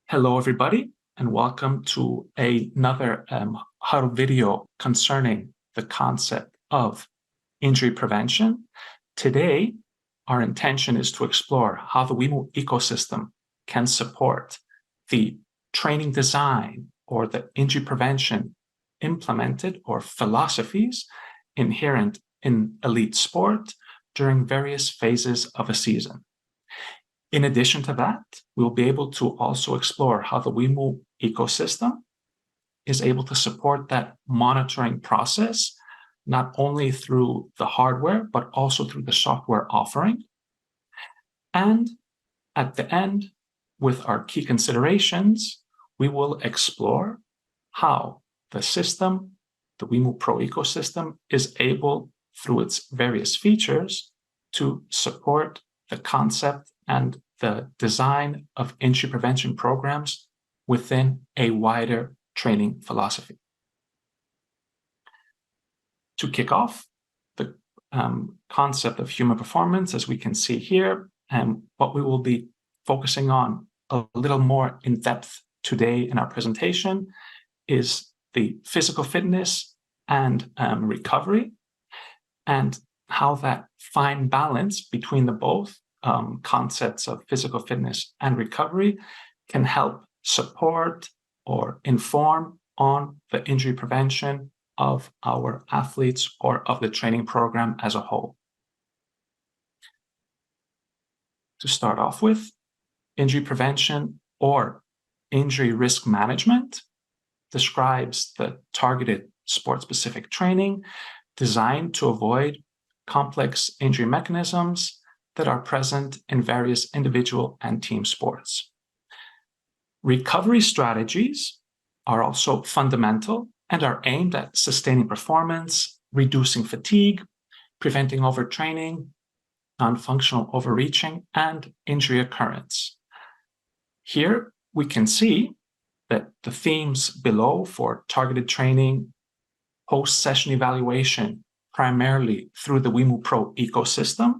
Hello, everybody, and welcome to another Hudl video concerning the concept of injury prevention. Today, our intention is to explore how the Wimu ecosystem can support the training design or the injury prevention implemented or philosophies inherent in elite sport during various phases of a season. In addition to that, we'll be able to also explore how the Wimu ecosystem is able to support that monitoring process, not only through the hardware, but also through the software offering. And at the end, with our key considerations, we will explore how the system, the Wimu Pro ecosystem, is able, through its various features, to support the concept and the design of injury prevention programs within a wider training philosophy. To kick off the concept of human performance, as we can see here, and what we will be focusing on a little more in depth today in our presentation is the physical fitness and recovery, and how that fine balance between the both concepts of physical fitness and recovery can help support or inform on the injury prevention of our athletes or of the training program as a whole. To start off with, injury prevention or injury risk management describes the targeted sport-specific training designed to avoid complex injury mechanisms that are present in various individual and team sports. Recovery strategies are also fundamental and are aimed at sustaining performance, reducing fatigue, preventing overtraining, non-functional overreaching, and injury occurrence. Here we can see that the themes below for targeted training, post-session evaluation, primarily through the Wimu Pro ecosystem,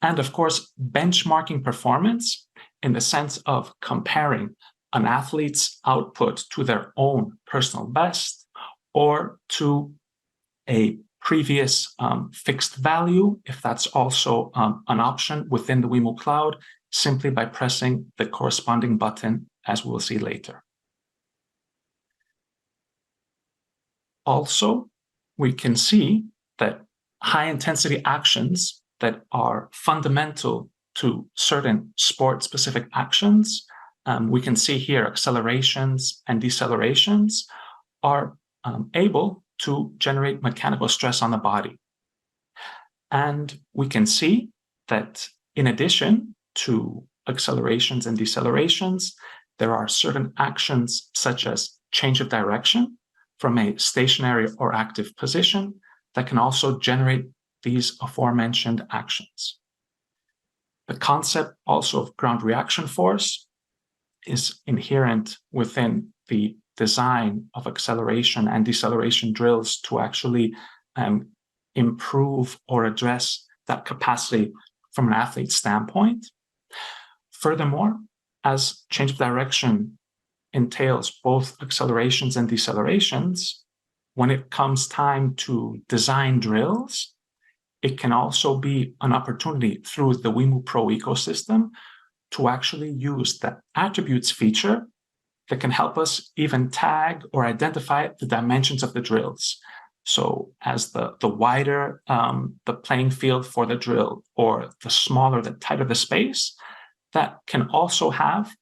and of course, benchmarking performance in the sense of comparing an athlete's output to their own personal best or to a previous fixed value, if that's also an option within the Wimu Cloud, simply by pressing the corresponding button, as we'll see later. Also, we can see that high-intensity actions that are fundamental to certain sport-specific actions, we can see here accelerations and decelerations, are able to generate mechanical stress on the body. And we can see that in addition to accelerations and decelerations, there are certain actions such as change of direction from a stationary or active position that can also generate these aforementioned actions. The concept also of ground reaction force is inherent within the design of acceleration and deceleration drills to actually improve or address that capacity from an athlete's standpoint. Furthermore, as change of direction entails both accelerations and decelerations, when it comes time to design drills, it can also be an opportunity through the Wimu Pro ecosystem to actually use the attributes feature that can help us even tag or identify the dimensions of the drills. So as the wider the playing field for the drill, or the smaller, the tighter the space, that can also have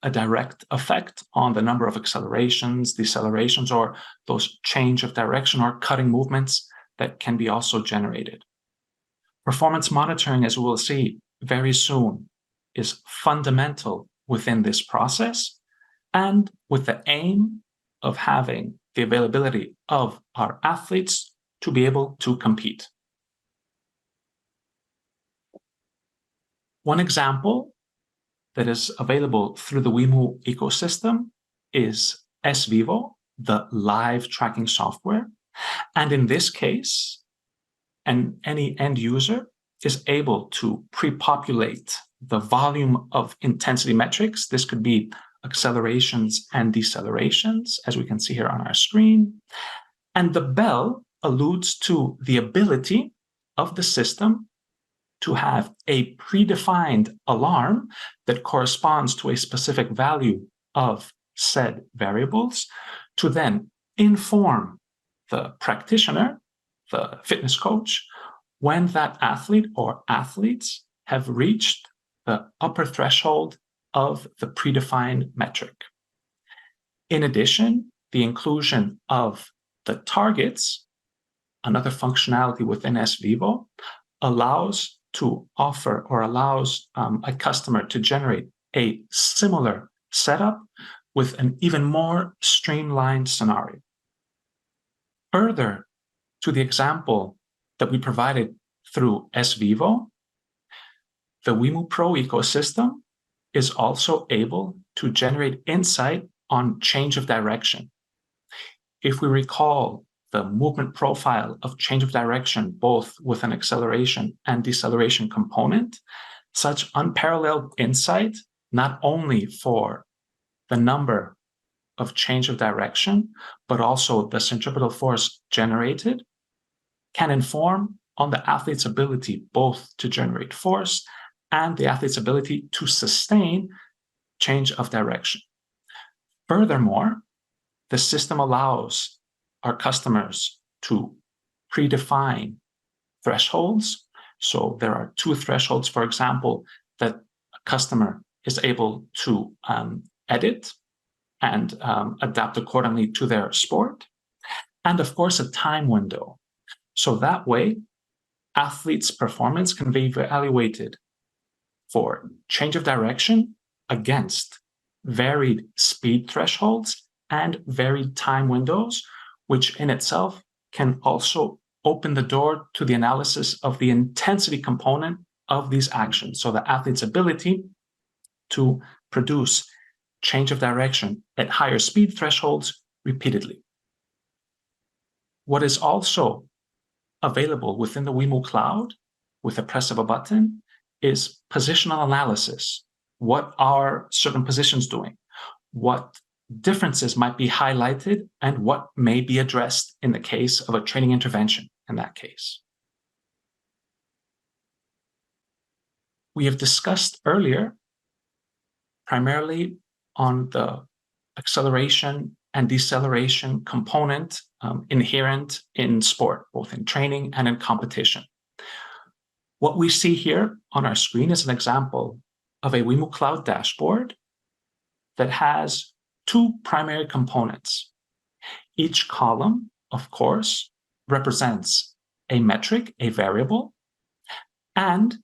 a direct effect on the number of accelerations, decelerations, or those change of direction or cutting movements that can be also generated. Performance monitoring, as we will see very soon, is fundamental within this process, and with the aim of having the availability of our athletes to be able to compete. One example that is available through the Wimu ecosystem is SVivo, the live tracking software. And in this case, any end user is able to pre-populate the volume of intensity metrics. This could be accelerations and decelerations, as we can see here on our screen. And the bell alludes to the ability of the system to have a predefined alarm that corresponds to a specific value of said variables to then inform the practitioner, the fitness coach, when that athlete or athletes have reached the upper threshold of the predefined metric. In addition, the inclusion of the targets, another functionality within SVivo, allows to offer or allows a customer to generate a similar setup with an even more streamlined scenario. Further to the example that we provided through SVivo, the Wimu Pro ecosystem is also able to generate insight on change of direction. If we recall the movement profile of change of direction, both with an acceleration and deceleration component, such unparalleled insight, not only for the number of change of direction, but also the centripetal force generated, can inform on the athlete's ability both to generate force and the athlete's ability to sustain change of direction. Furthermore, the system allows our customers to predefine thresholds. So there are 2 thresholds, for example, that a customer is able to edit and adapt accordingly to their sport. And of course, a time window. So that way, athletes' performance can be evaluated for change of direction against varied speed thresholds and varied time windows, which in itself can also open the door to the analysis of the intensity component of these actions. So the athlete's ability to produce change of direction at higher speed thresholds repeatedly. What is also available within the Wimu Cloud with the press of a button is positional analysis. What are certain positions doing? What differences might be highlighted and what may be addressed in the case of a training intervention in that case. We have discussed earlier primarily on the acceleration and deceleration component inherent in sport, both in training and in competition. What we see here on our screen is an example of a Wimu Cloud dashboard that has 2 primary components. Each column, of course, represents a metric, a variable, and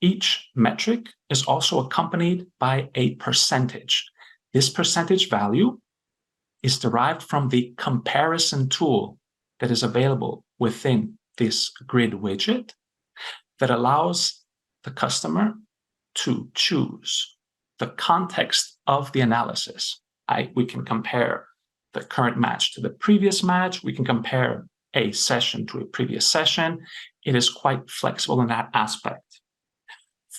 each metric is also accompanied by a percentage. This percentage value is derived from the comparison tool that is available within this grid widget that allows the customer to choose the context of the analysis. We can compare the current match to the previous match. We can compare a session to a previous session. It is quite flexible in that aspect.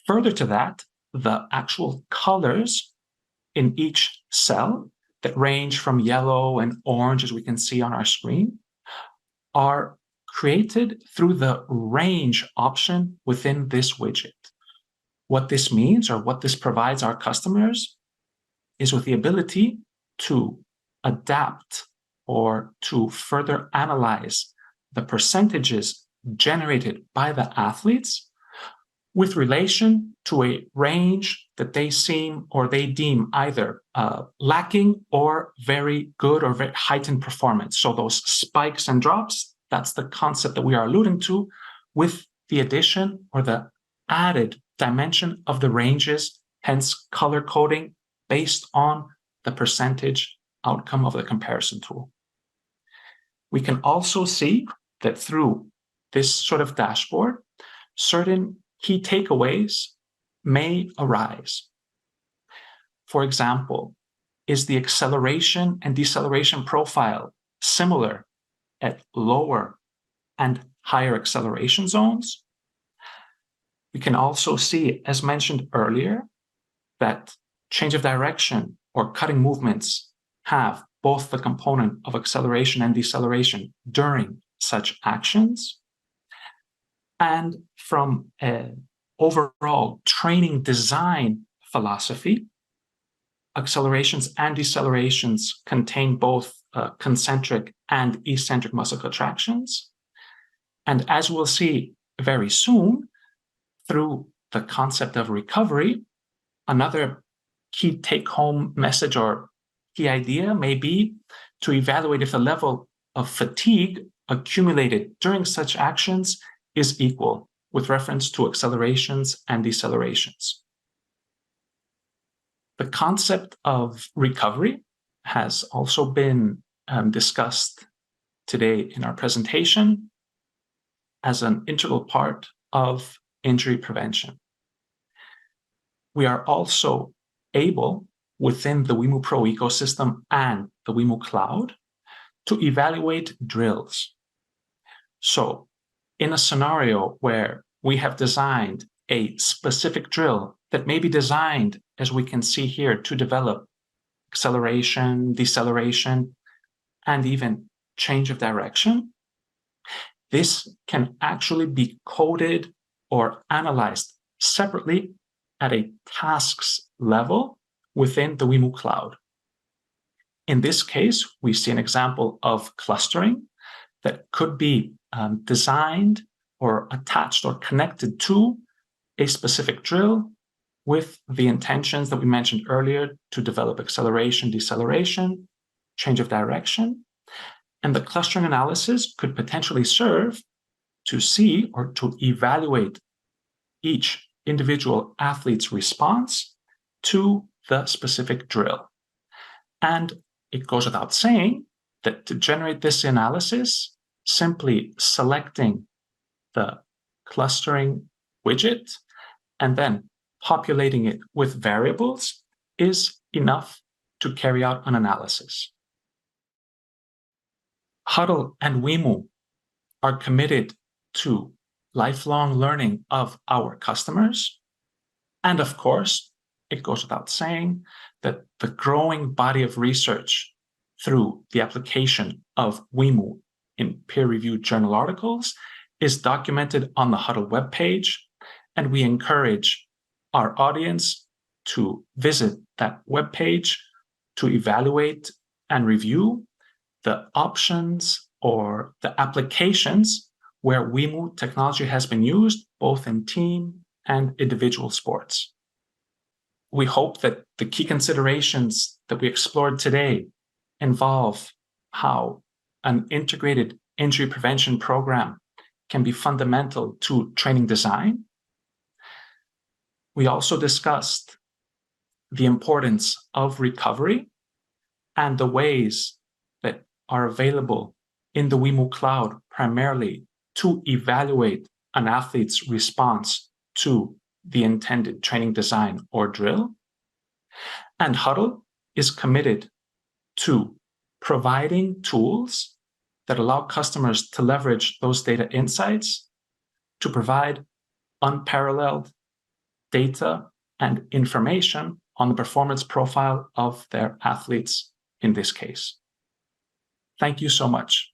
Further to that, the actual colors in each cell that range from yellow and orange, as we can see on our screen, are created through the range option within this widget. What this means, or what this provides our customers, is with the ability to adapt or to further analyze the percentages generated by the athletes with relation to a range that they seem or they deem either lacking or very good or very heightened performance. So those spikes and drops, that's the concept that we are alluding to with the addition or the added dimension of the ranges, hence color coding based on the percentage outcome of the comparison tool. We can also see that through this sort of dashboard, certain key takeaways may arise. For example, is the acceleration and deceleration profile similar at lower and higher acceleration zones? We can also see, as mentioned earlier, that change of direction or cutting movements have both the component of acceleration and deceleration during such actions. And from an overall training design philosophy, accelerations and decelerations contain both concentric and eccentric muscle contractions. And as we'll see very soon, through the concept of recovery, another key take-home message or key idea may be to evaluate if the level of fatigue accumulated during such actions is equal with reference to accelerations and decelerations. The concept of recovery has also been discussed today in our presentation as an integral part of injury prevention. We are also able, within the Wimu Pro ecosystem and the Wimu Cloud, to evaluate drills. So, in a scenario where we have designed a specific drill that may be designed, as we can see here, to develop acceleration, deceleration, and even change of direction, this can actually be coded or analyzed separately at a tasks level within the Wimu Cloud. In this case, we see an example of clustering that could be designed or attached or connected to a specific drill with the intentions that we mentioned earlier to develop acceleration, deceleration, change of direction. And the clustering analysis could potentially serve to see or to evaluate each individual athlete's response to the specific drill. And it goes without saying that to generate this analysis, simply selecting the clustering widget and then populating it with variables is enough to carry out an analysis. Hudl and Wimu are committed to lifelong learning of our customers. And of course, it goes without saying that the growing body of research through the application of Wimu in peer-reviewed journal articles is documented on the Hudl webpage, and we encourage our audience to visit that webpage to evaluate and review the options or the applications where Wimu technology has been used both in team and individual sports. We hope that the key considerations that we explored today involve how an integrated injury prevention program can be fundamental to training design. We also discussed the importance of recovery and the ways that are available in the Wimu Cloud primarily to evaluate an athlete's response to the intended training design or drill. And Hudl is committed to providing tools that allow customers to leverage those data insights to provide unparalleled data and information on the performance profile of their athletes in this case. Thank you so much.